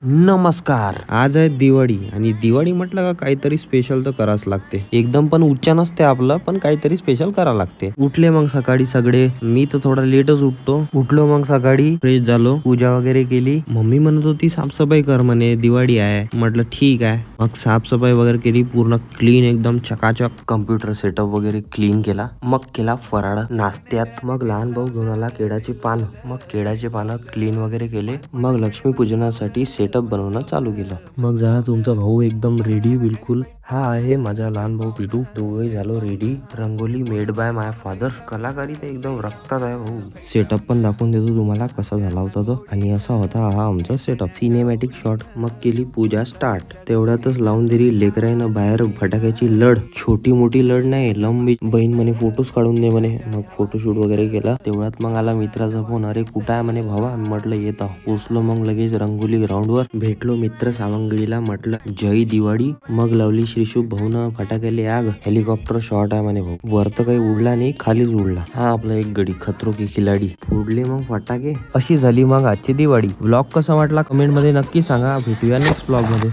नमस्कार. आज आहे दिवाळी आणि दिवाळी म्हटलं का काहीतरी स्पेशल तर करावंच लागते. एकदम पण उच्च नसते आपलं, पण काहीतरी स्पेशल करावं लागते. उठले मग सकाळी सगळे. मी तर थोडा लेटच उठलो मग सकाळी फ्रेश झालो, पूजा वगैरे केली. मम्मी म्हणत होती साफसफाई कर म्हणे, दिवाळी आहे. म्हटलं ठीक आहे. मग साफसफाई वगैरे केली, पूर्ण क्लीन एकदम चकाचक. कम्प्युटर सेटअप वगैरे क्लीन केला. मग केला फराळ नाश्त्यात. मग लहान भाऊ घेऊन आला केळाची पानं. मग केळाचे पानं क्लीन वगैरे केले. मग लक्ष्मी पूजनासाठी सेटअप बनवणं चालू केलं. मग झाला तुमचा भाऊ एकदम रेडी बिलकुल. हा आहे माझा लहान भाऊ पिटू. दोघंही झालो ready. Rangoli made by my father. कलाकारी तर एकदम रक्तात आहे भाऊ. सेटअप पण दाखवून देतो तुम्हाला कसा झाला होता तो. आणि असा होता हा आमचा सेटअप. Cinematic shot. मग केली पूजा स्टार्ट. तेवढ्यातच लावून दिली लेकराईनं बाहेर फटाक्याची लढ. छोटी मोठी लढ नाही, लंबी. बहीण म्हणे फोटोज काढून दे म्हणे. मग फोटोशूट वगैरे केला. तेवढ्यात मग आला मित्राचा फोन. अरे कुठं आहे म्हणे भावा. म्हटलं येत आहो. पोचलो मग लगेच रंगोली ग्राउंड वर. भेटलो मित्र सावंगडीला. म्हटलं जय दिवाळी. मग लावली श्रीशुभ भाऊन फटाक्याले आग. हेलिकॉप्टर शॉट आहे म्हणे भाऊ. वर तर काही उडला नाही, खालीच उडला. हा आपला एक गडी खतरो की खिलाडी. फोडले मग फटाके. अशी झाली मग आजची दिवाळी. व्लॉग कसा वाटला कमेंट मध्ये नक्की सांगा. भेटूया नेक्स्ट व्लॉग मध्ये.